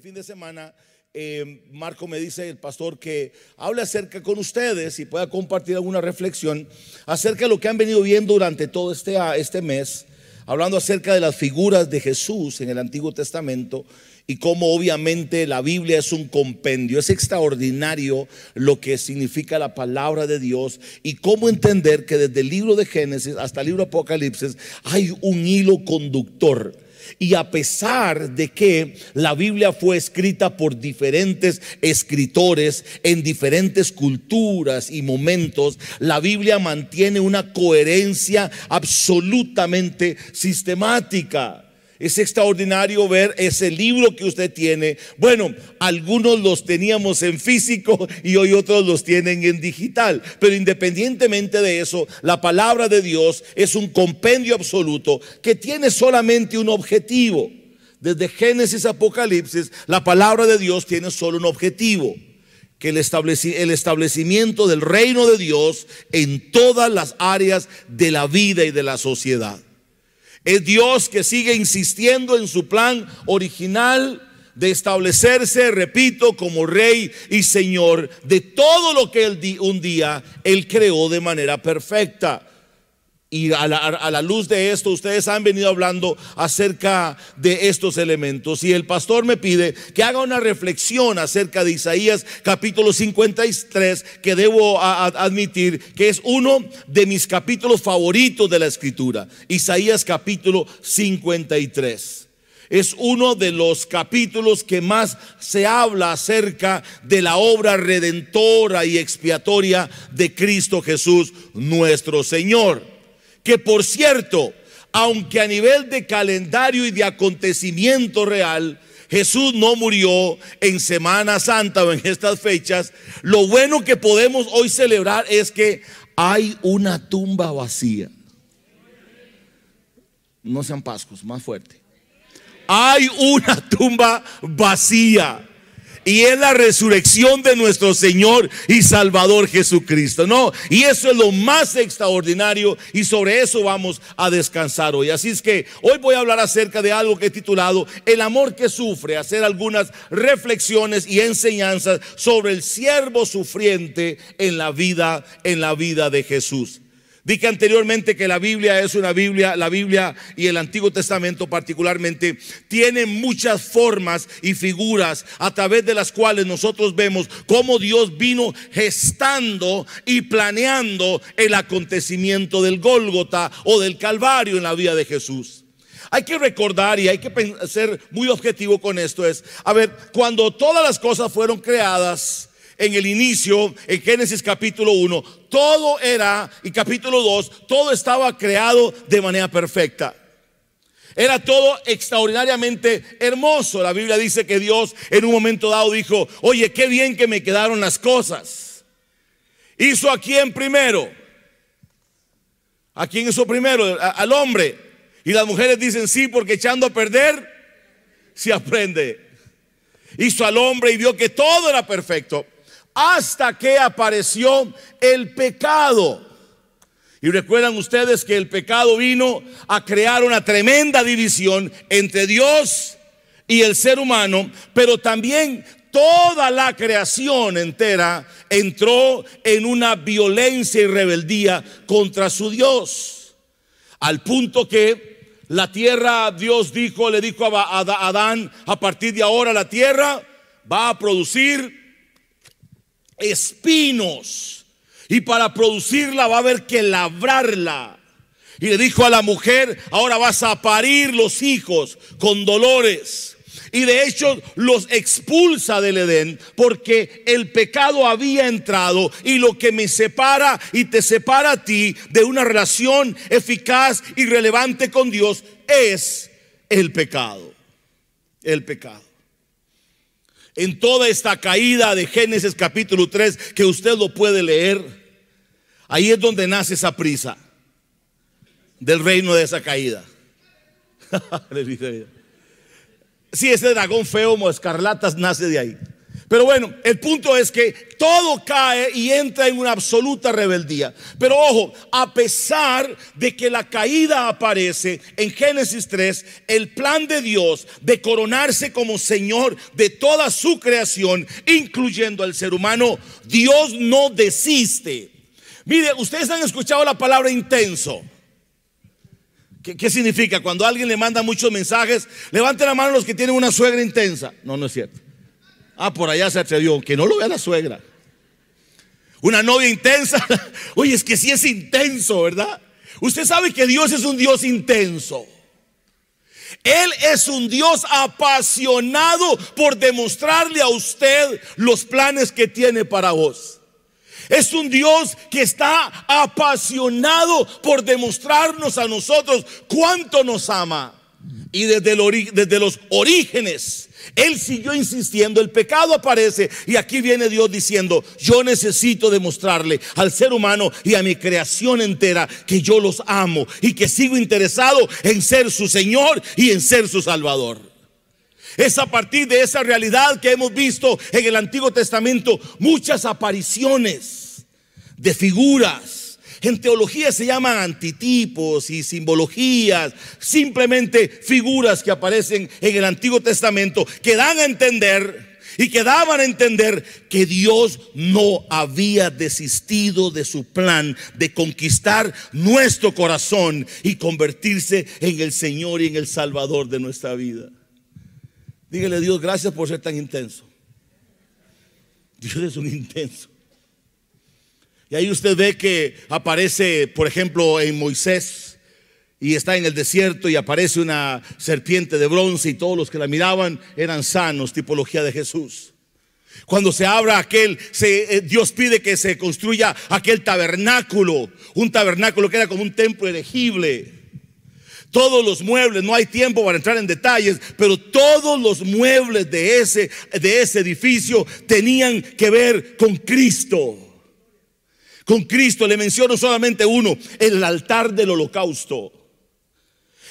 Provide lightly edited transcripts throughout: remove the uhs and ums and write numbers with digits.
fin de semana, Marco me dice, el pastor, que hable acerca con ustedes y pueda compartir alguna reflexión acerca de lo que han venido viendo durante todo este mes, hablando acerca de las figuras de Jesús en el Antiguo Testamento y cómo obviamente la Biblia es un compendio. Es extraordinario lo que significa la palabra de Dios y cómo entender que desde el libro de Génesis hasta el libro de Apocalipsis hay un hilo conductor. Y a pesar de que la Biblia fue escrita por diferentes escritores en diferentes culturas y momentos, la Biblia mantiene una coherencia absolutamente sistemática. Es extraordinario ver ese libro que usted tiene. Bueno, algunos los teníamos en físico y hoy otros los tienen en digital. Pero independientemente de eso, la palabra de Dios es un compendio absoluto que tiene solamente un objetivo. Desde Génesis a Apocalipsis, la palabra de Dios tiene solo un objetivo: que el establecimiento del reino de Dios en todas las áreas de la vida y de la sociedad. Es Dios que sigue insistiendo en su plan original de establecerse, repito, como Rey y Señor de todo lo que un día Él creó de manera perfecta. Y a la luz de esto, ustedes han venido hablando acerca de estos elementos. Y el pastor me pide que haga una reflexión acerca de Isaías capítulo 53, que debo admitir que es uno de mis capítulos favoritos de la Escritura. Isaías capítulo 53. Es uno de los capítulos que más se habla acerca de la obra redentora y expiatoria de Cristo Jesús nuestro Señor. Que por cierto, aunque a nivel de calendario y de acontecimiento real, Jesús no murió en Semana Santa o en estas fechas, lo bueno que podemos hoy celebrar es que hay una tumba vacía. No sean pascos, más fuerte. Hay una tumba vacía. Y es la resurrección de nuestro Señor y Salvador Jesucristo, ¿no? Y eso es lo más extraordinario y sobre eso vamos a descansar hoy. Así es que hoy voy a hablar acerca de algo que he titulado El amor que sufre, hacer algunas reflexiones y enseñanzas sobre el siervo sufriente en la vida de Jesús. Dije anteriormente que la Biblia es una Biblia, la Biblia y el Antiguo Testamento particularmente tiene muchas formas y figuras a través de las cuales nosotros vemos cómo Dios vino gestando y planeando el acontecimiento del Gólgota o del Calvario en la vida de Jesús. Hay que recordar y hay que ser muy objetivo con esto, cuando todas las cosas fueron creadas en el inicio, en Génesis capítulo 1, todo era, y capítulo 2, todo estaba creado de manera perfecta. Era todo extraordinariamente hermoso. La Biblia dice que Dios en un momento dado dijo: oye, qué bien que me quedaron las cosas. ¿Hizo a quién primero? ¿A quién hizo primero? Al hombre. Y las mujeres dicen sí, porque echando a perder se aprende. Hizo al hombre y vio que todo era perfecto, hasta que apareció el pecado. Y recuerdan ustedes que el pecado vino a crear una tremenda división entre Dios y el ser humano, pero también toda la creación entera entró en una violencia y rebeldía contra su Dios, al punto que la tierra, Dios le dijo a Adán: a partir de ahora la tierra va a producir espinos, y para producirla va a haber que labrarla. Y le dijo a la mujer: ahora vas a parir los hijos con dolores. Y de hecho los expulsa del Edén, porque el pecado había entrado, y lo que me separa y te separa a ti de una relación eficaz y relevante con Dios es el pecado. El pecado. En toda esta caída de Génesis capítulo 3, que usted lo puede leer, ahí es donde nace esa prisa del reino de esa caída. Sí, ese dragón feo como escarlatas nace de ahí. Pero bueno, el punto es que todo cae y entra en una absoluta rebeldía. Pero ojo, a pesar de que la caída aparece en Génesis 3, el plan de Dios de coronarse como Señor de toda su creación, incluyendo al ser humano, Dios no desiste. Mire, ustedes han escuchado la palabra intenso. ¿Qué significa? Cuando alguien le manda muchos mensajes, levanten la mano los que tienen una suegra intensa. No, no es cierto. Ah, por allá se atrevió. Que no lo vea la suegra. Una novia intensa. Oye, es que sí es intenso, ¿verdad? Usted sabe que Dios es un Dios intenso. Él es un Dios apasionado por demostrarle a usted los planes que tiene para vos. Es un Dios que está apasionado por demostrarnos a nosotros cuánto nos ama. Y desde los orígenes Él siguió insistiendo. El pecado aparece y aquí viene Dios diciendo: yo necesito demostrarle al ser humano y a mi creación entera que yo los amo y que sigo interesado en ser su Señor y en ser su Salvador. Es a partir de esa realidad que hemos visto en el Antiguo Testamento muchas apariciones de figuras. En teología se llaman antitipos y simbologías, simplemente figuras que aparecen en el Antiguo Testamento que dan a entender y que daban a entender que Dios no había desistido de su plan de conquistar nuestro corazón y convertirse en el Señor y en el Salvador de nuestra vida. Dígale a Dios: gracias por ser tan intenso. Dios es un intenso. Y ahí usted ve que aparece, por ejemplo, en Moisés, y está en el desierto y aparece una serpiente de bronce y todos los que la miraban eran sanos, tipología de Jesús. Cuando se abra Dios pide que se construya aquel tabernáculo, un tabernáculo que era como un templo erigible. Todos los muebles, no hay tiempo para entrar en detalles, pero todos los muebles de ese edificio tenían que ver con Cristo. Con Cristo. Le menciono solamente uno: el altar del holocausto.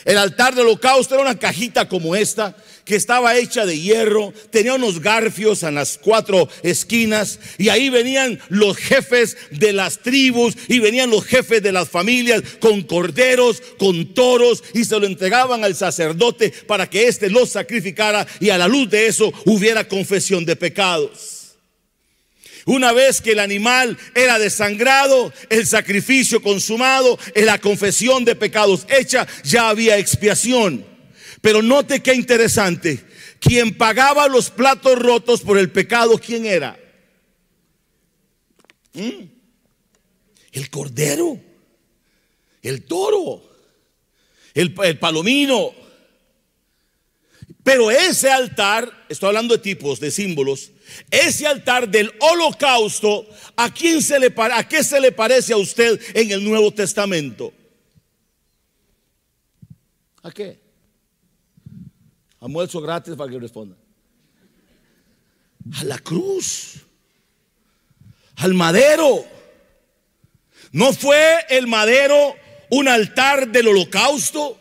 El altar del holocausto era una cajita como esta, que estaba hecha de hierro, tenía unos garfios en las 4 esquinas, y ahí venían los jefes de las tribus y venían los jefes de las familias con corderos, con toros, y se lo entregaban al sacerdote para que éste los sacrificara, y a la luz de eso hubiera confesión de pecados. Una vez que el animal era desangrado, el sacrificio consumado, la confesión de pecados hecha, ya había expiación. Pero note qué interesante: quien pagaba los platos rotos por el pecado, ¿quién era? El cordero, el toro, el palomino. Pero ese altar, estoy hablando de tipos, de símbolos, ese altar del holocausto, ¿a qué se le parece a usted en el Nuevo Testamento? ¿A qué? Almuerzo gratis para que responda. A la cruz, al madero. ¿No fue el madero un altar del holocausto?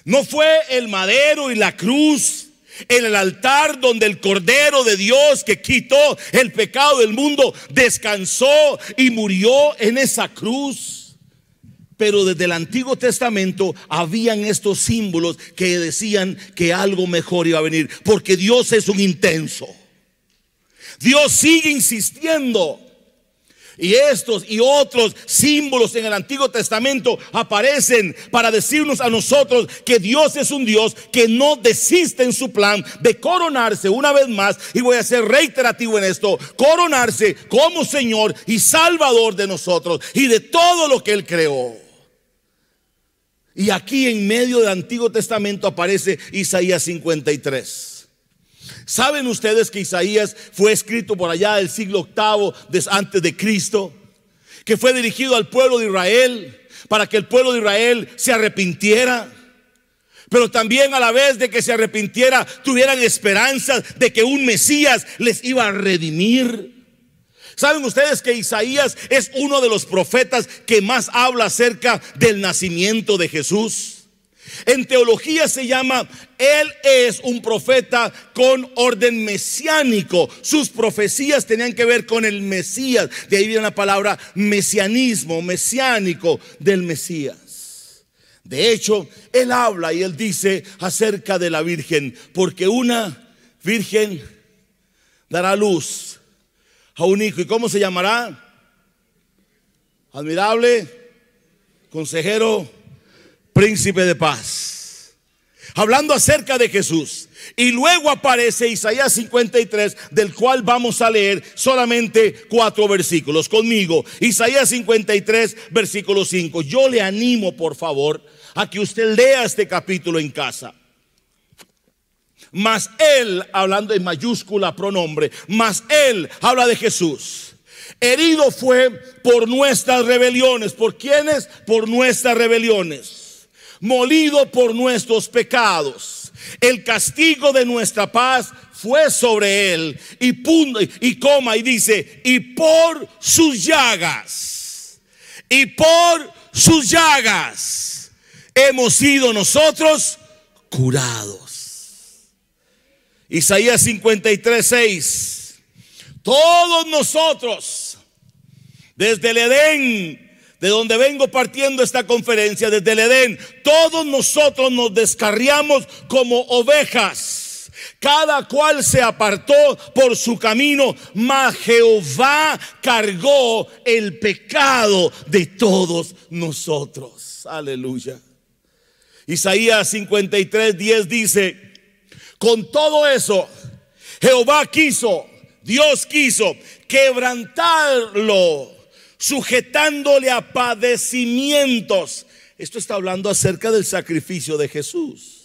¿No fue el madero y la cruz el altar donde el Cordero de Dios, que quitó el pecado del mundo, descansó y murió en esa cruz? Pero desde el Antiguo Testamento habían estos símbolos que decían que algo mejor iba a venir, porque Dios es un intenso. Dios sigue insistiendo. Y estos y otros símbolos en el Antiguo Testamento aparecen para decirnos a nosotros que Dios es un Dios que no desiste en su plan de coronarse una vez más, y voy a ser reiterativo en esto: coronarse como Señor y Salvador de nosotros y de todo lo que Él creó. Y aquí en medio del Antiguo Testamento aparece Isaías 53. ¿Saben ustedes que Isaías fue escrito por allá del siglo VIII antes de Cristo? Que fue dirigido al pueblo de Israel para que el pueblo de Israel se arrepintiera, pero también a la vez de que se arrepintiera tuvieran esperanza de que un Mesías les iba a redimir. ¿Saben ustedes que Isaías es uno de los profetas que más habla acerca del nacimiento de Jesús? En teología se llama, él es un profeta con orden mesiánico. Sus profecías tenían que ver con el Mesías. De ahí viene la palabra mesianismo, mesiánico, del Mesías. De hecho, él habla y él dice acerca de la virgen, porque una virgen dará luz a un hijo. ¿Y cómo se llamará? Admirable, consejero, príncipe de paz. Hablando acerca de Jesús. Y luego aparece Isaías 53, del cual vamos a leer solamente 4 versículos conmigo. Isaías 53, versículo 5. Yo le animo, por favor, a que usted lea este capítulo en casa. Mas él, hablando en mayúscula pronombre, mas él habla de Jesús. Herido fue por nuestras rebeliones. ¿Por quiénes? Por nuestras rebeliones. Molido por nuestros pecados. El castigo de nuestra paz fue sobre él. Y coma y dice, y por sus llagas. Y por sus llagas hemos sido nosotros curados. Isaías 53, 6. Todos nosotros, desde el Edén, de donde vengo partiendo esta conferencia, desde el Edén, todos nosotros nos descarriamos como ovejas. Cada cual se apartó por su camino, mas Jehová cargó el pecado de todos nosotros. Aleluya. Isaías 53, 10 dice, con todo eso, Jehová quiso, Dios quiso quebrantarlo, sujetándole a padecimientos. Esto está hablando acerca del sacrificio de Jesús.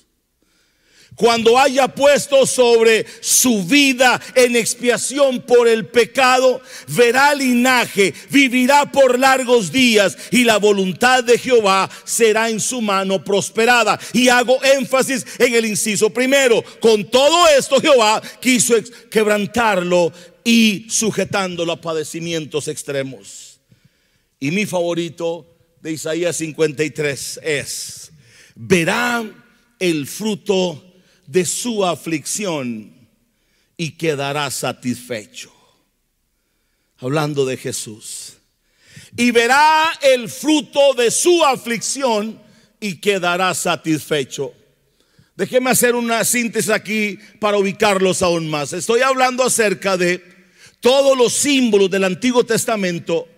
Cuando haya puesto sobre su vida en expiación por el pecado, verá linaje, vivirá por largos días, y la voluntad de Jehová será en su mano prosperada. Y hago énfasis en el inciso primero. Con todo esto Jehová quiso quebrantarlo y sujetándolo a padecimientos extremos. Y mi favorito de Isaías 53 es: verá el fruto de su aflicción y quedará satisfecho. Hablando de Jesús. Y verá el fruto de su aflicción y quedará satisfecho. Déjeme hacer una síntesis aquí para ubicarlos aún más. Estoy hablando acerca de todos los símbolos del Antiguo Testamento.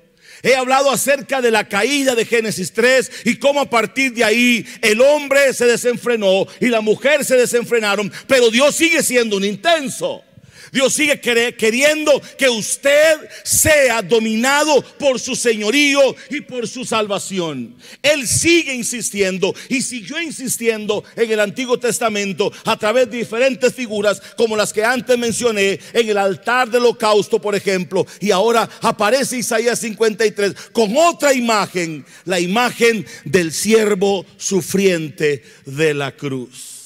He hablado acerca de la caída de Génesis 3 y cómo a partir de ahí el hombre se desenfrenó y la mujer se desenfrenaron, pero Dios sigue siendo un intenso. Dios sigue queriendo que usted sea dominado por su señorío y por su salvación. Él sigue insistiendo y siguió insistiendo en el Antiguo Testamento a través de diferentes figuras como las que antes mencioné, en el altar del holocausto, por ejemplo. Y ahora aparece Isaías 53 con otra imagen, la imagen del siervo sufriente de la cruz.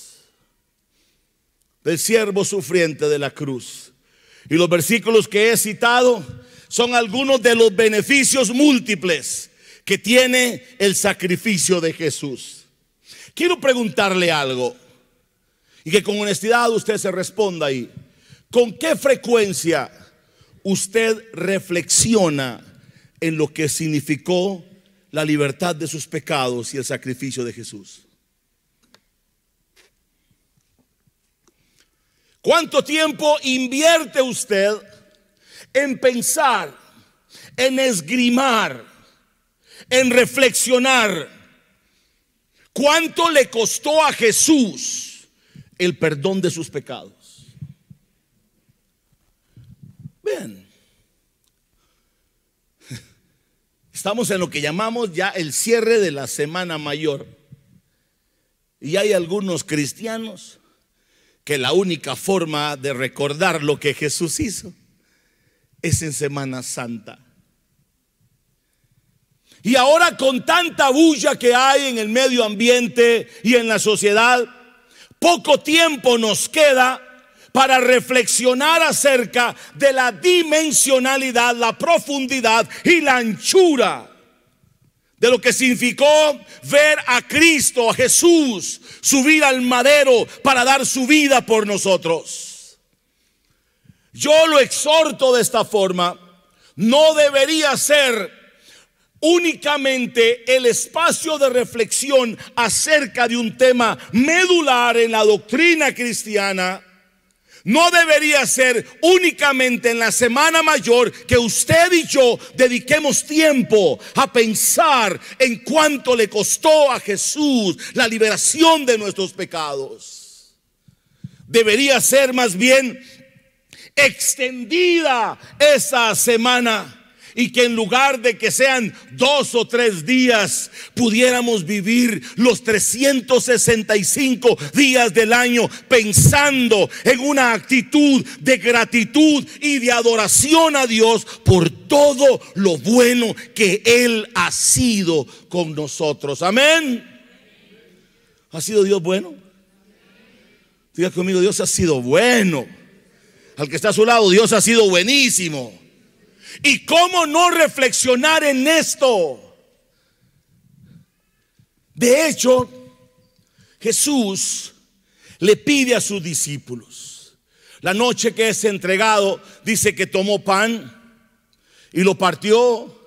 Del siervo sufriente de la cruz. Y los versículos que he citado son algunos de los beneficios múltiples que tiene el sacrificio de Jesús. Quiero preguntarle algo y que con honestidad usted se responda ahí. ¿Con qué frecuencia usted reflexiona en lo que significó la libertad de sus pecados y el sacrificio de Jesús? ¿Cuánto tiempo invierte usted en pensar, en esgrimar, en reflexionar? ¿Cuánto le costó a Jesús el perdón de sus pecados? Bien, estamos en lo que llamamos ya el cierre de la Semana Mayor. Y hay algunos cristianos que la única forma de recordar lo que Jesús hizo es en Semana Santa. Y ahora, con tanta bulla que hay en el medio ambiente y en la sociedad, poco tiempo nos queda para reflexionar acerca de la dimensionalidad, la profundidad y la anchura de lo que significó ver a Cristo, a Jesús, subir al madero para dar su vida por nosotros. Yo lo exhorto de esta forma. No debería ser únicamente el espacio de reflexión acerca de un tema medular en la doctrina cristiana. No debería ser únicamente en la Semana Mayor que usted y yo dediquemos tiempo a pensar en cuánto le costó a Jesús la liberación de nuestros pecados. Debería ser más bien extendida esa semana, y que en lugar de que sean 2 o 3 días, pudiéramos vivir los 365 días del año pensando en una actitud de gratitud y de adoración a Dios por todo lo bueno que Él ha sido con nosotros. Amén. ¿Ha sido Dios bueno? Diga conmigo: Dios ha sido bueno. Al que está a su lado: Dios ha sido buenísimo. ¿Y cómo no reflexionar en esto? De hecho, Jesús le pide a sus discípulos, la noche que es entregado, dice que tomó pan y lo partió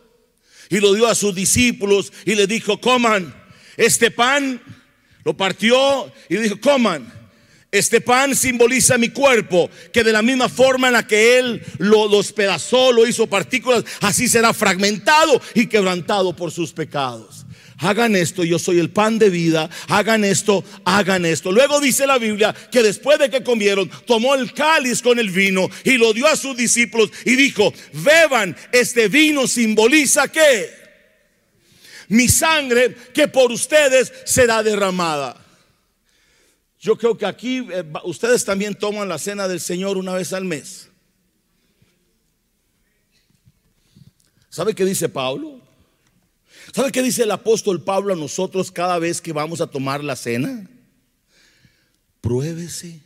y lo dio a sus discípulos y le dijo: coman este pan. Lo partió y dijo: coman. Este pan simboliza mi cuerpo, que de la misma forma en la que Él lo despedazó, lo hizo partículas, así será fragmentado y quebrantado por sus pecados. Hagan esto, yo soy el pan de vida. Hagan esto, hagan esto. Luego dice la Biblia que después de que comieron, tomó el cáliz con el vino y lo dio a sus discípulos y dijo: beban, este vino simboliza ¿qué? Mi sangre, que por ustedes será derramada. Yo creo que aquí ustedes también toman la cena del Señor una vez al mes. ¿Sabe qué dice Pablo? ¿Sabe qué dice el apóstol Pablo a nosotros cada vez que vamos a tomar la cena? Pruébese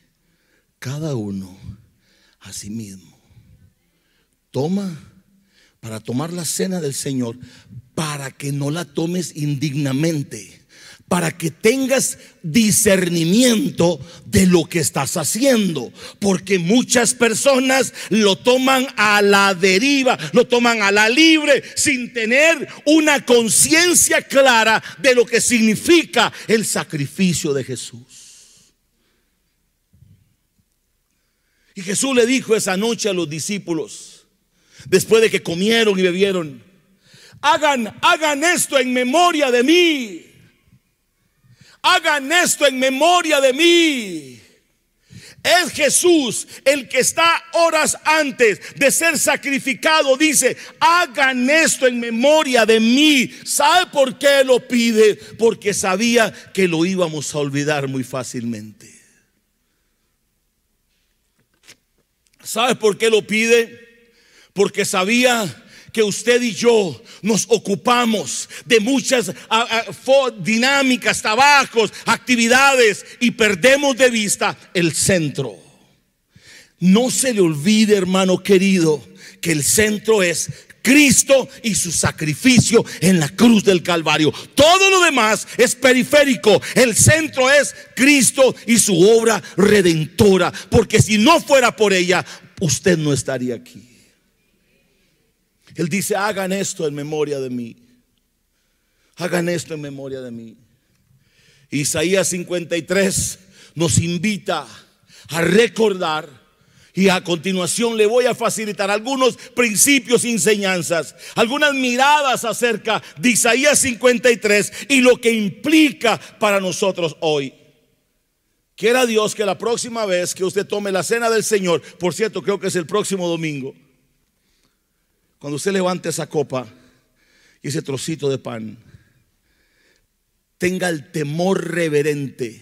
cada uno a sí mismo. Toma para tomar la cena del Señor, para que no la tomes indignamente, para que tengas discernimiento de lo que estás haciendo. Porque muchas personas lo toman a la deriva, lo toman a la libre, sin tener una conciencia clara de lo que significa el sacrificio de Jesús. Y Jesús le dijo esa noche a los discípulos, después de que comieron y bebieron: hagan esto en memoria de mí. Hagan esto en memoria de mí. Es Jesús el que está horas antes de ser sacrificado. Dice: hagan esto en memoria de mí. ¿Sabe por qué lo pide? Porque sabía que lo íbamos a olvidar muy fácilmente. ¿Sabe por qué lo pide? Porque sabía que usted y yo nos ocupamos de muchas dinámicas, trabajos, actividades, y perdemos de vista el centro. No se le olvide, hermano querido, que el centro es Cristo y su sacrificio en la cruz del Calvario. Todo lo demás es periférico. El centro es Cristo y su obra redentora, porque si no fuera por ella, usted no estaría aquí. Él dice: hagan esto en memoria de mí. Hagan esto en memoria de mí. Isaías 53 nos invita a recordar, y a continuación le voy a facilitar algunos principios y enseñanzas, algunas miradas acerca de Isaías 53 y lo que implica para nosotros hoy. Quiera Dios que la próxima vez que usted tome la cena del Señor, por cierto, creo que es el próximo domingo, cuando usted levante esa copa y ese trocito de pan, tenga el temor reverente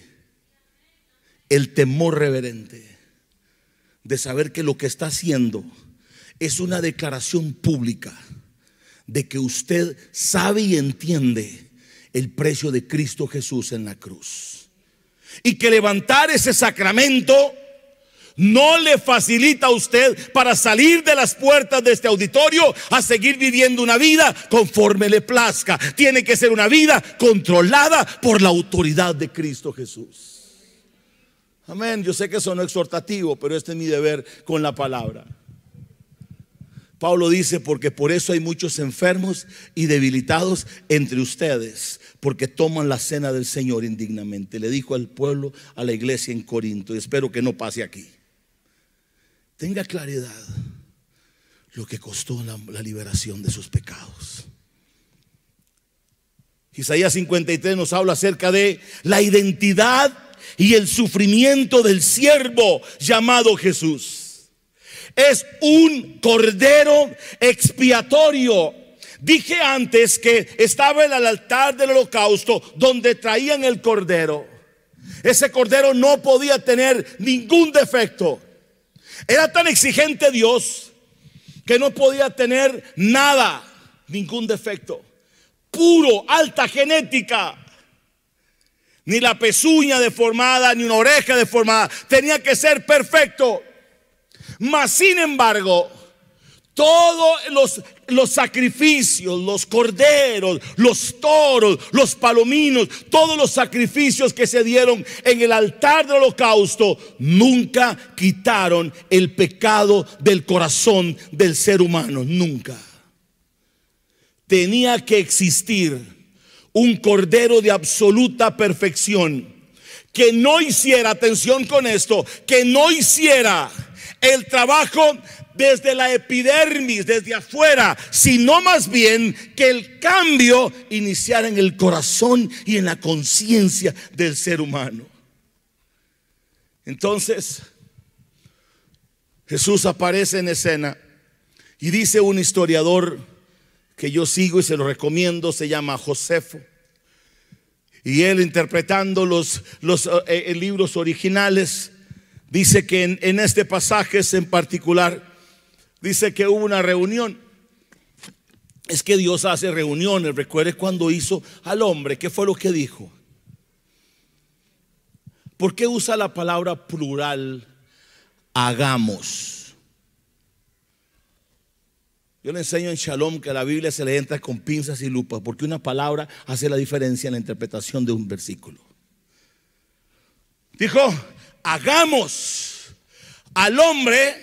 de saber que lo que está haciendo es una declaración pública de que usted sabe y entiende el precio de Cristo Jesús en la cruz, y que levantar ese sacramento no le facilita a usted para salir de las puertas de este auditorio a seguir viviendo una vida conforme le plazca. Tiene que ser una vida controlada por la autoridad de Cristo Jesús. Amén. Yo sé que eso no es exhortativo, pero este es mi deber con la palabra. Pablo dice: porque por eso hay muchos enfermos y debilitados entre ustedes, porque toman la cena del Señor indignamente. Le dijo al pueblo, a la iglesia en Corinto, y espero que no pase aquí. Tenga claridad lo que costó la liberación de sus pecados. Isaías 53 nos habla acerca de la identidad y el sufrimiento del siervo llamado Jesús. Es un cordero expiatorio. Dije antes que estaba en el altar del holocausto donde traían el cordero. Ese cordero no podía tener ningún defecto. Era tan exigente Dios que no podía tener nada, ningún defecto. Puro, alta genética. Ni la pezuña deformada, ni una oreja deformada. Tenía que ser perfecto. Mas sin embargo, todos los sacrificios, los corderos, los toros, los palominos, todos los sacrificios que se dieron en el altar del holocausto nunca quitaron el pecado del corazón del ser humano. Nunca. Tenía que existir un cordero de absoluta perfección que no hiciera, atención con esto, que no hiciera el trabajo desde la epidermis, desde afuera, sino más bien que el cambio iniciara en el corazón y en la conciencia del ser humano. Entonces Jesús aparece en escena y dice un historiador que yo sigo y se lo recomiendo, se llama Josefo, y él, interpretando los libros originales, dice que en este pasaje en particular, dice que hubo una reunión. Es que Dios hace reuniones. Recuerde cuando hizo al hombre, ¿qué fue lo que dijo? ¿Por qué usa la palabra plural? Hagamos. Yo le enseño en Shalom que a la Biblia se le entra con pinzas y lupas, porque una palabra hace la diferencia en la interpretación de un versículo. Dijo: hagamos al hombre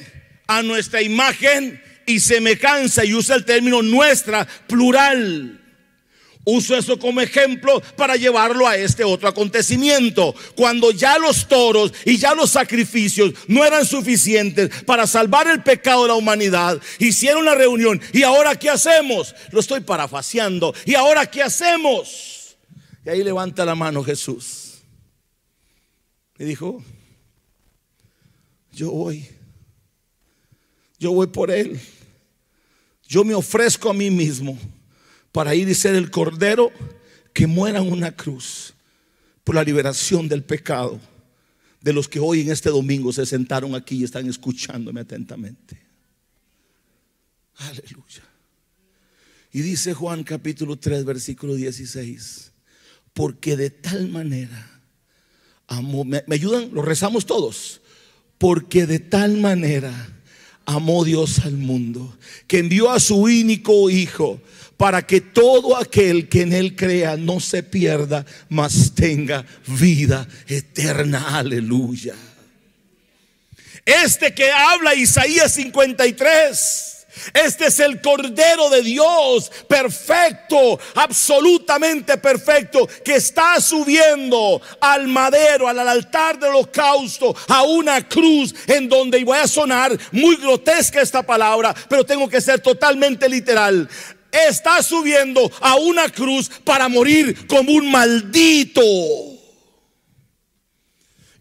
a nuestra imagen y semejanza, y usa el término nuestra, plural. Uso eso como ejemplo para llevarlo a este otro acontecimiento. Cuando ya los toros y ya los sacrificios no eran suficientes para salvar el pecado de la humanidad, hicieron una reunión. ¿Y ahora qué hacemos? Lo estoy parafaseando. ¿Y ahora qué hacemos? Y ahí levanta la mano Jesús y dijo: yo voy por él. Yo me ofrezco a mí mismo para ir y ser el cordero que muera en una cruz por la liberación del pecado de los que hoy en este domingo se sentaron aquí y están escuchándome atentamente. Aleluya. Y dice Juan capítulo 3 versículo 16: porque de tal manera amó. ¿Me ayudan? Lo rezamos todos. Porque de tal manera amó Dios al mundo, que envió a su único Hijo, para que todo aquel que en él crea no se pierda, mas tenga vida eterna. Aleluya. Este que habla Isaías 53, este es el Cordero de Dios, perfecto, absolutamente perfecto, que está subiendo al madero, al altar del holocausto, a una cruz en donde, y voy a sonar muy grotesca esta palabra, pero tengo que ser totalmente literal, está subiendo a una cruz para morir como un maldito.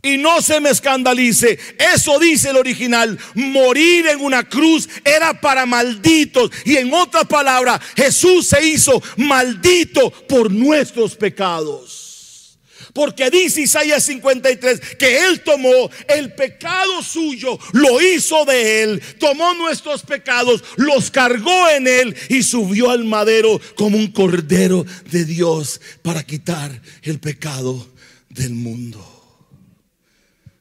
Y no se me escandalice, eso dice el original. Morir en una cruz era para malditos. Y en otras palabras, Jesús se hizo maldito por nuestros pecados. Porque dice Isaías 53 que Él tomó el pecado suyo, lo hizo de Él, tomó nuestros pecados, los cargó en Él y subió al madero como un cordero de Dios para quitar el pecado del mundo.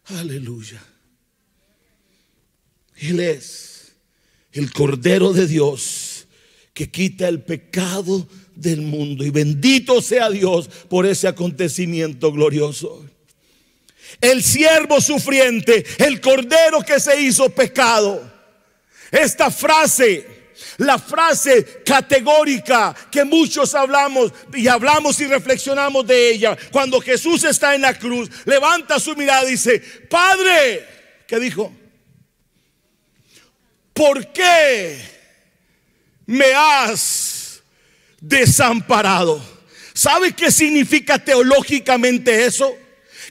Aleluya. Él es el Cordero de Dios que quita el pecado del mundo. Y bendito sea Dios por ese acontecimiento glorioso. El siervo sufriente, el Cordero que se hizo pecado. Esta frase, la frase categórica que muchos hablamos y reflexionamos de ella. Cuando Jesús está en la cruz, levanta su mirada y dice: Padre, ¿qué dijo? ¿Por qué me has desamparado? ¿Sabe qué significa teológicamente eso?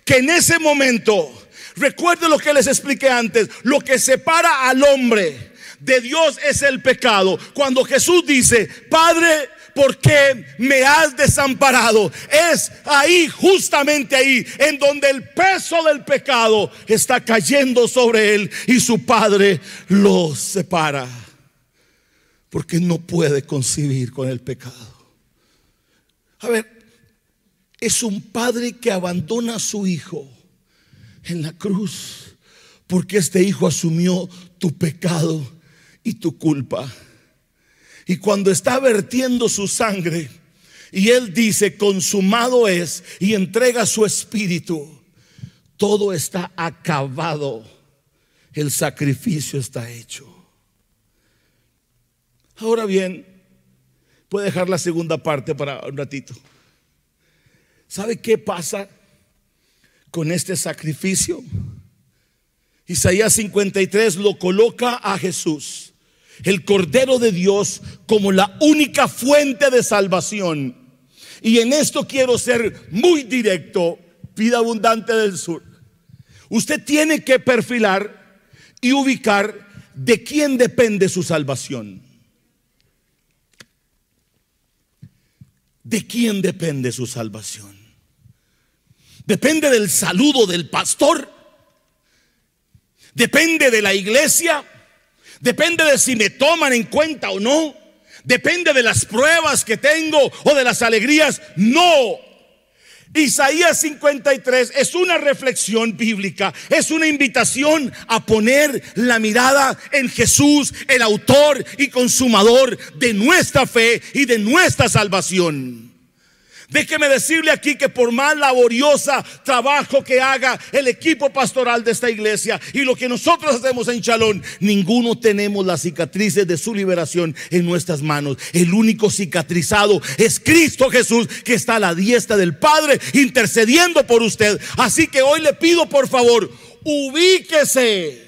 Que en ese momento, recuerde lo que les expliqué antes, lo que separa al hombre de Dios es el pecado. Cuando Jesús dice: Padre, ¿por qué me has desamparado? Es ahí, justamente ahí, en donde el peso del pecado está cayendo sobre él y su Padre lo separa, porque no puede concebir con el pecado. A ver, es un padre que abandona a su hijo en la cruz, porque este hijo asumió tu pecado y tu culpa. Y cuando está vertiendo su sangre y él dice: consumado es, y entrega su espíritu, todo está acabado, el sacrificio está hecho. Ahora bien, puede dejar la segunda parte para un ratito. ¿Sabe qué pasa con este sacrificio? Isaías 53 lo coloca a Jesús, el Cordero de Dios, como la única fuente de salvación. Y en esto quiero ser muy directo, vida abundante del sur. Usted tiene que perfilar y ubicar de quién depende su salvación. ¿De quién depende su salvación? ¿Depende del saludo del pastor? ¿Depende de la iglesia? ¿Depende de si me toman en cuenta o no? ¿Depende de las pruebas que tengo o de las alegrías? No. Isaías 53 es una reflexión bíblica, es una invitación a poner la mirada en Jesús, el autor y consumador de nuestra fe y de nuestra salvación. Déjeme decirle aquí que por más laboriosa trabajo que haga el equipo pastoral de esta iglesia y lo que nosotros hacemos en Shalom, ninguno tenemos las cicatrices de su liberación en nuestras manos. El único cicatrizado es Cristo Jesús, que está a la diestra del Padre intercediendo por usted. Así que hoy le pido, por favor, ubíquese.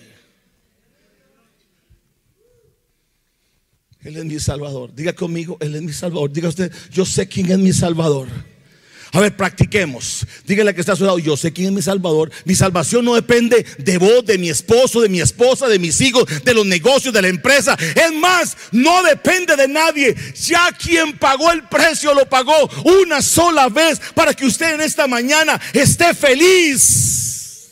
Él es mi Salvador. Diga conmigo: Él es mi Salvador. Diga usted: yo sé quién es mi Salvador. A ver, practiquemos. Dígale que está a su lado: yo sé quién es mi Salvador. Mi salvación no depende de vos, de mi esposo, de mi esposa, de mis hijos, de los negocios, de la empresa. Es más, no depende de nadie. Ya quien pagó el precio lo pagó una sola vez para que usted en esta mañana esté feliz.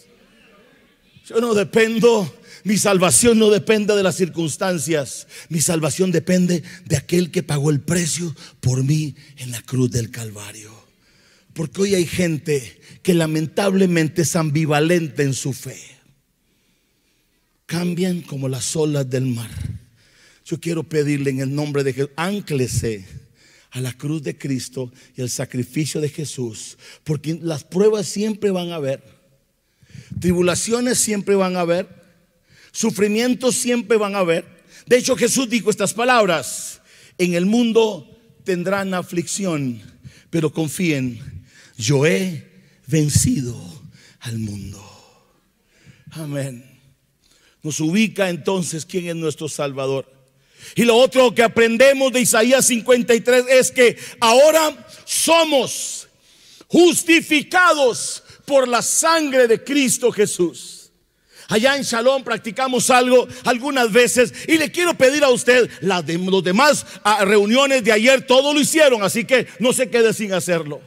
Yo no dependo. Mi salvación no depende de las circunstancias. Mi salvación depende de aquel que pagó el precio por mí en la cruz del Calvario. Porque hoy hay gente que lamentablemente es ambivalente en su fe. Cambian como las olas del mar. Yo quiero pedirle en el nombre de Jesús: ánclese a la cruz de Cristo y al sacrificio de Jesús. Porque las pruebas siempre van a haber, tribulaciones siempre van a haber, sufrimientos siempre van a haber. De hecho, Jesús dijo estas palabras: en el mundo tendrán aflicción, pero confíen, yo he vencido al mundo. Amén. Nos ubica entonces quién es nuestro Salvador. Y lo otro que aprendemos de Isaías 53 es que ahora somos justificados por la sangre de Cristo Jesús. Allá en Shalom practicamos algo algunas veces, y le quiero pedir a usted: los demás reuniones de ayer todo lo hicieron, así que no se quede sin hacerlo.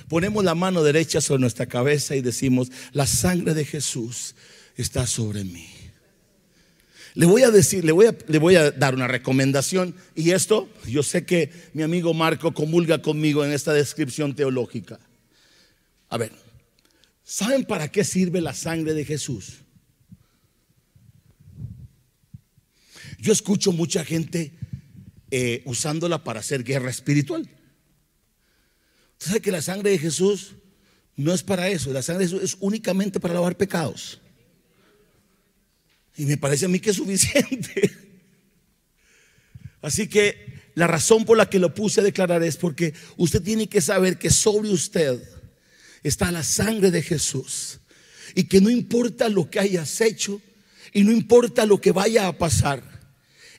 Ponemos la mano derecha sobre nuestra cabeza y decimos: la sangre de Jesús está sobre mí. Le voy a dar una recomendación, y esto yo sé que mi amigo Marco comulga conmigo en esta descripción teológica. A ver, ¿saben para qué sirve la sangre de Jesús? Yo escucho mucha gente usándola para hacer guerra espiritual. Usted sabe que la sangre de Jesús no es para eso. La sangre de Jesús es únicamente para lavar pecados. Y me parece a mí que es suficiente. Así que la razón por la que lo puse a declarar es porque usted tiene que saber que sobre usted está la sangre de Jesús, y que no importa lo que hayas hecho y no importa lo que vaya a pasar,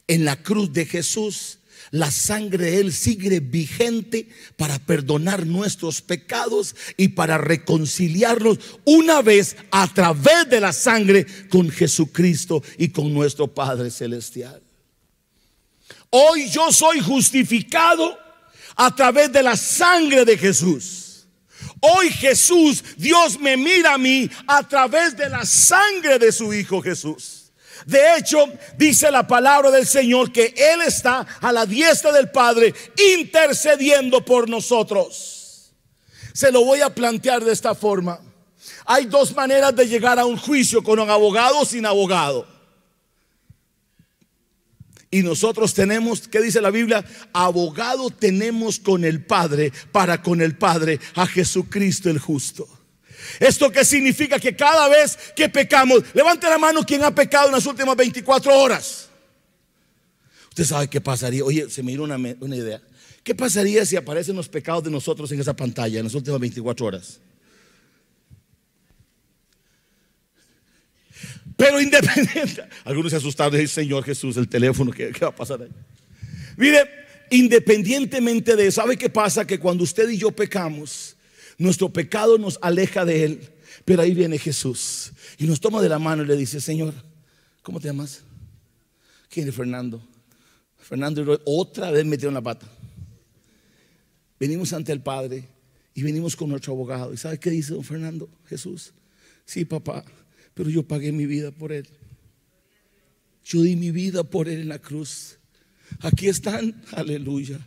en la cruz de Jesús la sangre de Él sigue vigente para perdonar nuestros pecados y para reconciliarnos una vez a través de la sangre con Jesucristo y con nuestro Padre Celestial. Hoy yo soy justificado a través de la sangre de Jesús. Hoy Jesús, Dios me mira a mí a través de la sangre de su Hijo Jesús. De hecho, dice la palabra del Señor que Él está a la diestra del Padre intercediendo por nosotros. Se lo voy a plantear de esta forma. Hay dos maneras de llegar a un juicio: con un abogado o sin abogado. Y nosotros tenemos, ¿qué dice la Biblia? Abogado tenemos con el Padre, para con el Padre, a Jesucristo el justo. ¿Esto qué significa? Que cada vez que pecamos, levante la mano quien ha pecado en las últimas 24 horas. Usted sabe qué pasaría. Oye, se me dio una idea. ¿Qué pasaría si aparecen los pecados de nosotros en esa pantalla en las últimas 24 horas? Pero independiente, algunos se asustaron y dicen: Señor Jesús, el teléfono, ¿qué va a pasar ahí? Mire, independientemente de eso, ¿sabe qué pasa? Que cuando usted y yo pecamos, nuestro pecado nos aleja de Él. Pero ahí viene Jesús y nos toma de la mano y le dice: Señor, ¿cómo te llamas? ¿Quién es? Fernando. Fernando, otra vez metieron la pata. Venimos ante el Padre y venimos con nuestro abogado. ¿Y sabe qué dice don Fernando? Jesús: sí, papá, pero yo pagué mi vida por Él. Yo di mi vida por Él en la cruz. Aquí están, aleluya.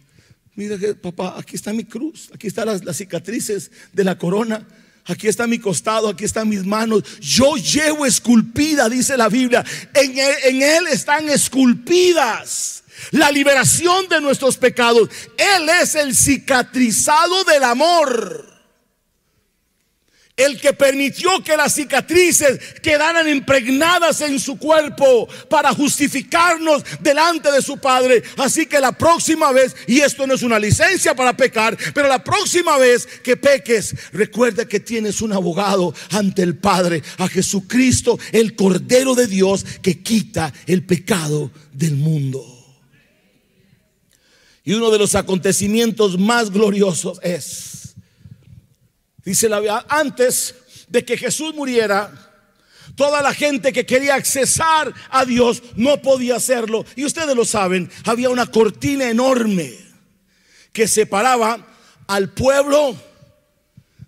Mira, papá, aquí está mi cruz. Aquí están las cicatrices de la corona. Aquí está mi costado, aquí están mis manos. Yo llevo esculpida, dice la Biblia. En él están esculpidas la liberación de nuestros pecados. Él es el cicatrizado del amor, el que permitió que las cicatrices quedaran impregnadas en su cuerpo para justificarnos delante de su Padre. Así que la próxima vez, y esto no es una licencia para pecar, pero la próxima vez que peques, recuerda que tienes un abogado ante el Padre, a Jesucristo, el Cordero de Dios, que quita el pecado del mundo. Y uno de los acontecimientos más gloriosos es, dice la Biblia, antes de que Jesús muriera, toda la gente que quería accesar a Dios no podía hacerlo. Y ustedes lo saben, había una cortina enorme que separaba al pueblo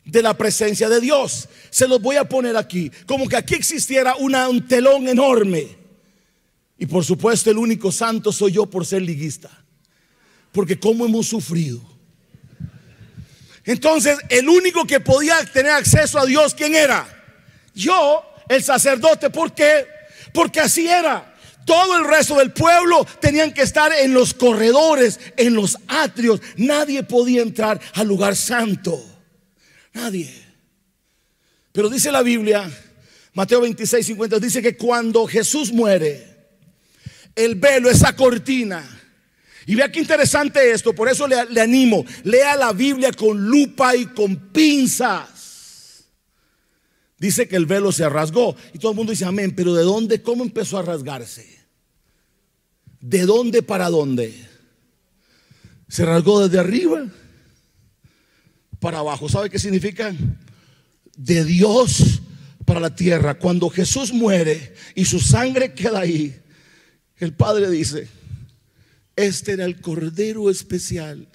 de la presencia de Dios. Se los voy a poner aquí, como que aquí existiera un telón enorme. Y por supuesto el único santo soy yo por ser liguista, porque cómo hemos sufrido. Entonces el único que podía tener acceso a Dios, ¿quién era? Yo, el sacerdote. ¿Por qué? Porque así era. Todo el resto del pueblo tenían que estar en los corredores, en los atrios. Nadie podía entrar al lugar santo. Nadie. Pero dice la Biblia, Mateo 26:50, dice que cuando Jesús muere, el velo, esa cortina. Y vea qué interesante esto. Por eso le animo, lea la Biblia con lupa y con pinzas. Dice que el velo se rasgó. Y todo el mundo dice amén. Pero ¿de dónde? ¿Cómo empezó a rasgarse? ¿De dónde para dónde? Se rasgó desde arriba para abajo. ¿Sabe qué significa? De Dios para la tierra. Cuando Jesús muere y su sangre queda ahí, el Padre dice: este era el Cordero especial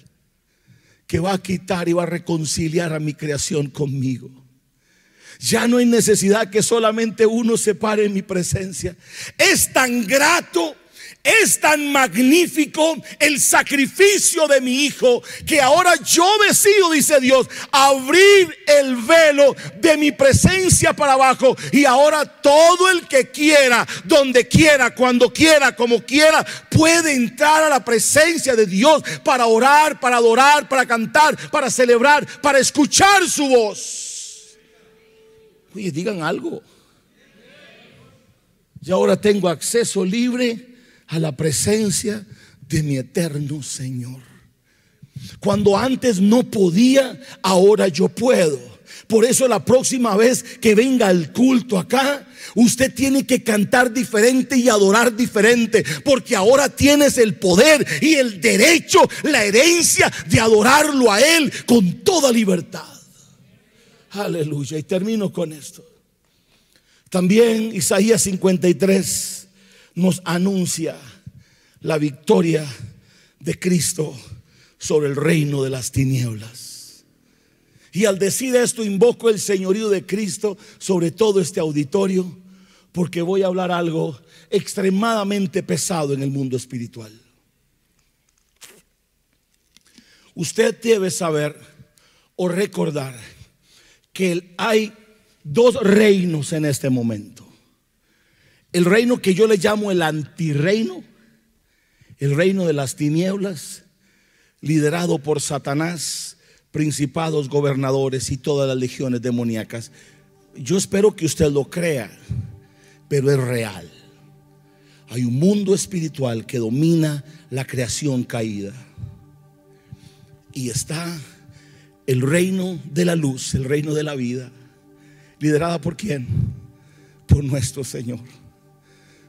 que va a quitar y va a reconciliar a mi creación conmigo. Ya no hay necesidad que solamente uno se pare en mi presencia. Es tan grato, es tan magnífico el sacrificio de mi hijo que ahora yo decido, dice Dios, abrir el velo de mi presencia para abajo, y ahora todo el que quiera, donde quiera, cuando quiera, como quiera, puede entrar a la presencia de Dios para orar, para adorar, para cantar, para celebrar, para escuchar su voz. Oye, digan algo. Y ahora tengo acceso libre a la presencia de mi eterno Señor. Cuando antes no podía, ahora yo puedo. Por eso la próxima vez que venga el culto acá, usted tiene que cantar diferente y adorar diferente, porque ahora tienes el poder y el derecho, la herencia de adorarlo a Él con toda libertad. Aleluya. Y termino con esto. También Isaías 53 nos anuncia la victoria de Cristo sobre el reino de las tinieblas. Y al decir esto, invoco el señorío de Cristo sobre todo este auditorio, porque voy a hablar algo extremadamente pesado en el mundo espiritual. Usted debe saber o recordar que hay dos reinos en este momento. El reino que yo le llamo el antirreino, el reino de las tinieblas, liderado por Satanás, principados, gobernadores y todas las legiones demoníacas. Yo espero que usted lo crea, pero es real. Hay un mundo espiritual que domina la creación caída, y está el reino de la luz, el reino de la vida, liderada ¿por quién? Por nuestro Señor,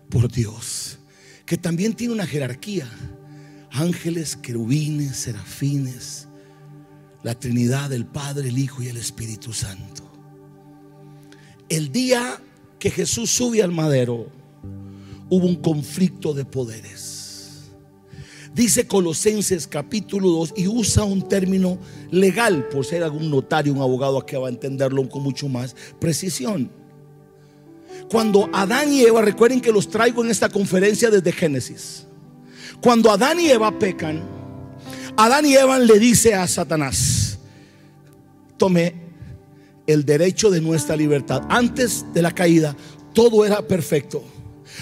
por Dios, que también tiene una jerarquía: ángeles, querubines, serafines, la Trinidad, el Padre, el Hijo y el Espíritu Santo. El día que Jesús sube al madero, hubo un conflicto de poderes. Dice Colosenses capítulo 2, y usa un término legal, por ser algún notario, un abogado que va a entenderlo con mucho más precisión. Cuando Adán y Eva, recuerden que los traigo en esta conferencia desde Génesis. Cuando Adán y Eva pecan, Adán y Eva le dice a Satanás: tome el derecho de nuestra libertad. Antes de la caída todo era perfecto.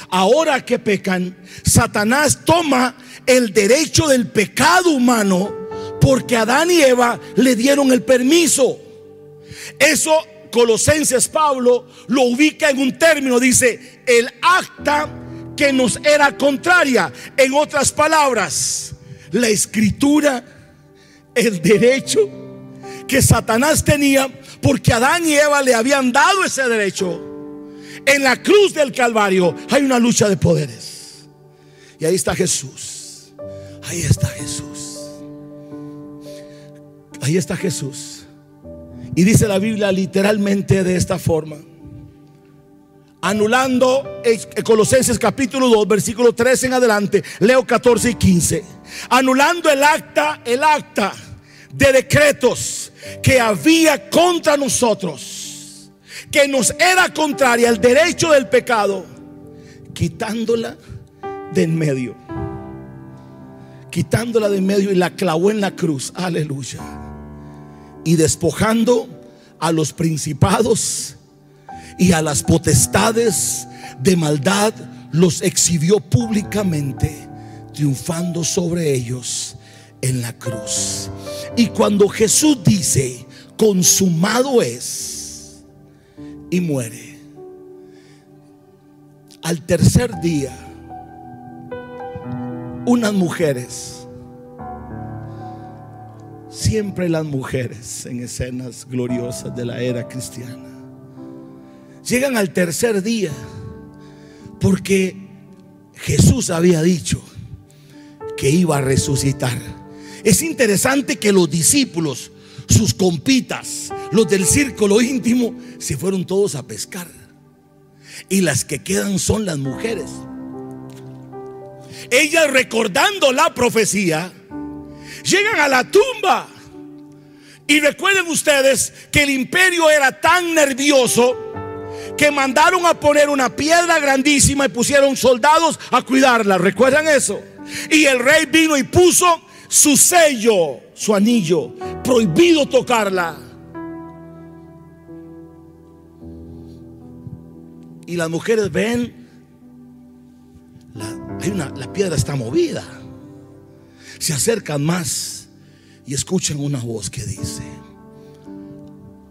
Ahora que pecan, Satanás toma el derecho del pecado humano, porque Adán y Eva le dieron el permiso. Eso Colosenses Pablo lo ubica en un término, dice el acta que nos era contraria. En otras palabras, la escritura, el derecho que Satanás tenía, porque Adán y Eva le habían dado ese derecho. En la cruz del Calvario hay una lucha de poderes, y ahí está Jesús. Ahí está Jesús. Ahí está Jesús. Y dice la Biblia literalmente de esta forma, anulando, Colosenses capítulo 2 versículo 13 en adelante, leo 14 y 15. Anulando el acta de decretos que había contra nosotros, que nos era contraria al derecho del pecado, quitándola de en medio. Quitándola de en medio, y la clavó en la cruz. Aleluya. Y despojando a los principados y a las potestades de maldad, los exhibió públicamente, triunfando sobre ellos en la cruz. Y cuando Jesús dice consumado es, y muere, al tercer día, unas mujeres, siempre las mujeres en escenas gloriosas de la era cristiana, llegan al tercer día, porque Jesús había dicho que iba a resucitar. Es interesante que los discípulos, sus compitas, los del círculo íntimo, se fueron todos a pescar, y las que quedan son las mujeres. Ellas, recordando la profecía, llegan a la tumba. Y recuerden ustedes que el imperio era tan nervioso que mandaron a poner una piedra grandísima y pusieron soldados a cuidarla. ¿Recuerdan eso? Y el rey vino y puso su sello, su anillo, prohibido tocarla. Y las mujeres ven, la piedra está movida. Se acercan más y escuchan una voz que dice: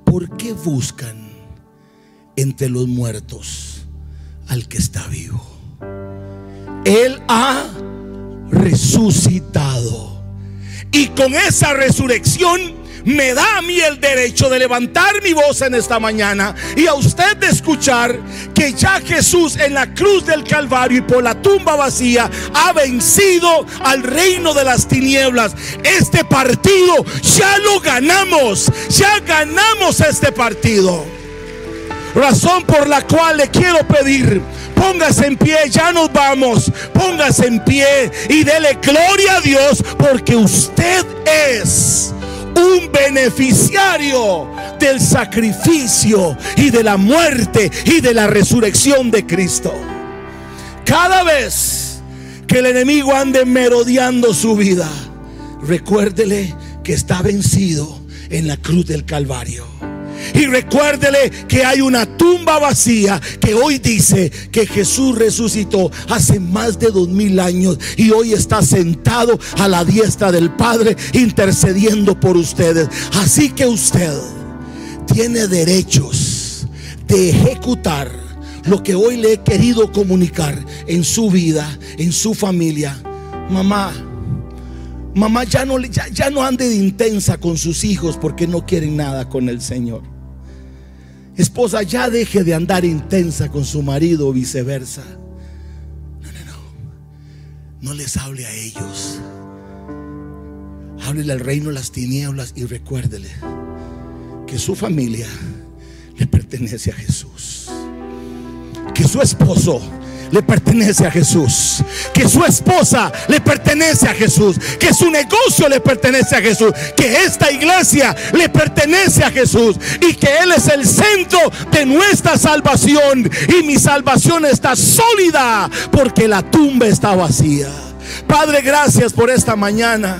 ¿por qué buscan entre los muertos al que está vivo? Él ha resucitado, y con esa resurrección me da a mí el derecho de levantar mi voz en esta mañana y a usted de escuchar que ya Jesús en la cruz del Calvario y por la tumba vacía ha vencido al reino de las tinieblas. Este partido ya lo ganamos, ya ganamos este partido. Razón por la cual le quiero pedir: póngase en pie, ya nos vamos. Póngase en pie y dele gloria a Dios, porque usted es un beneficiario del sacrificio y de la muerte y de la resurrección de Cristo. Cada vez que el enemigo ande merodeando su vida, recuérdele que está vencido en la cruz del Calvario. Y recuérdele que hay una tumba vacía que hoy dice que Jesús resucitó hace más de 2000 años y hoy está sentado a la diestra del Padre intercediendo por ustedes. Así que usted tiene derechos de ejecutar lo que hoy le he querido comunicar en su vida, en su familia. Mamá ya no ande de intensa con sus hijos porque no quieren nada con el Señor. Esposa, ya deje de andar intensa con su marido o viceversa. No les hable a ellos. Háblele al reino de las tinieblas y recuérdele que su familia le pertenece a Jesús, que su esposo le pertenece a Jesús, que su esposa le pertenece a Jesús, que su negocio le pertenece a Jesús, que esta iglesia le pertenece a Jesús y que Él es el centro de nuestra salvación. Y mi salvación está sólida porque la tumba está vacía. Padre, gracias por esta mañana.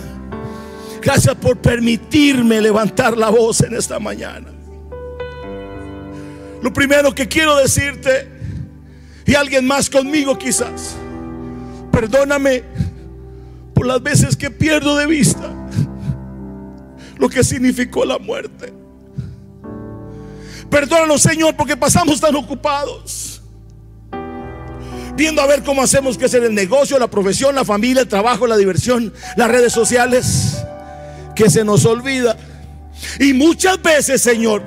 Gracias por permitirme levantar la voz en esta mañana. Lo primero que quiero decirte, y alguien más conmigo quizás: perdóname por las veces que pierdo de vista lo que significó la muerte. Perdónanos, Señor, porque pasamos tan ocupados viendo a ver cómo hacemos crecer el negocio, la profesión, la familia, el trabajo, la diversión, las redes sociales, que se nos olvida. Y muchas veces, Señor,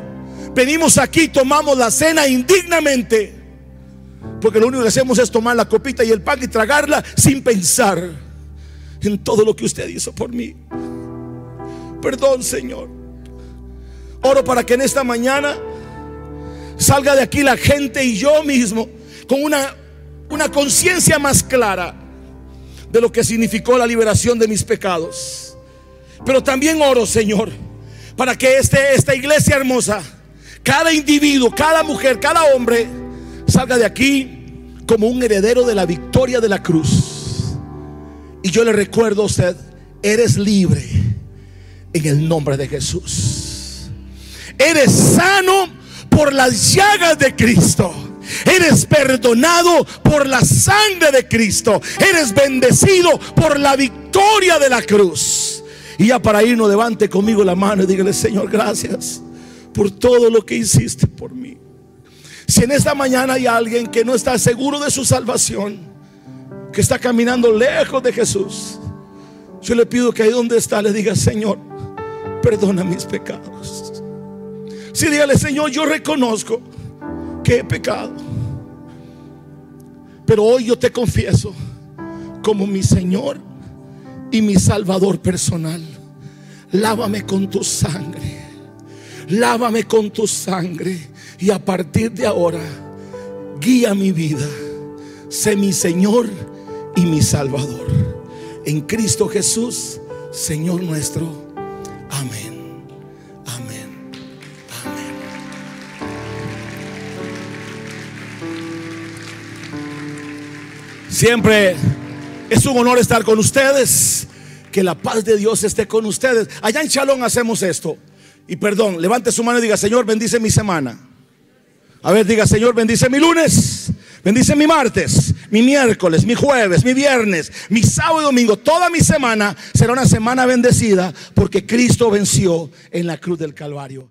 venimos aquí, tomamos la cena indignamente, porque lo único que hacemos es tomar la copita y el pan y tragarla sin pensar en todo lo que usted hizo por mí. Perdón, Señor. Oro para que en esta mañana salga de aquí la gente y yo mismo con una conciencia más clara de lo que significó la liberación de mis pecados. Pero también oro, Señor, para que esta iglesia hermosa, cada individuo, cada mujer, cada hombre, salga de aquí como un heredero de la victoria de la cruz. Y yo le recuerdo a usted: eres libre en el nombre de Jesús. Eres sano por las llagas de Cristo. Eres perdonado por la sangre de Cristo. Eres bendecido por la victoria de la cruz. Y ya para irnos, levante conmigo la mano y dígale: Señor, gracias por todo lo que hiciste por mí. Si en esta mañana hay alguien que no está seguro de su salvación, que está caminando lejos de Jesús, yo le pido que ahí donde está le diga: Señor, perdona mis pecados. Sí, dígale: Señor, yo reconozco que he pecado, pero hoy yo te confieso como mi Señor y mi Salvador personal. Lávame con tu sangre, lávame con tu sangre. Y a partir de ahora, guía mi vida. Sé mi Señor y mi Salvador. En Cristo Jesús, Señor nuestro. Amén. Amén. Amén. Siempre es un honor estar con ustedes. Que la paz de Dios esté con ustedes. Allá en Chalón hacemos esto. Y perdón, levante su mano y diga: Señor, bendice mi semana. A ver, diga: Señor, bendice mi lunes, bendice mi martes, mi miércoles, mi jueves, mi viernes, mi sábado y domingo. Toda mi semana será una semana bendecida, porque Cristo venció en la cruz del Calvario.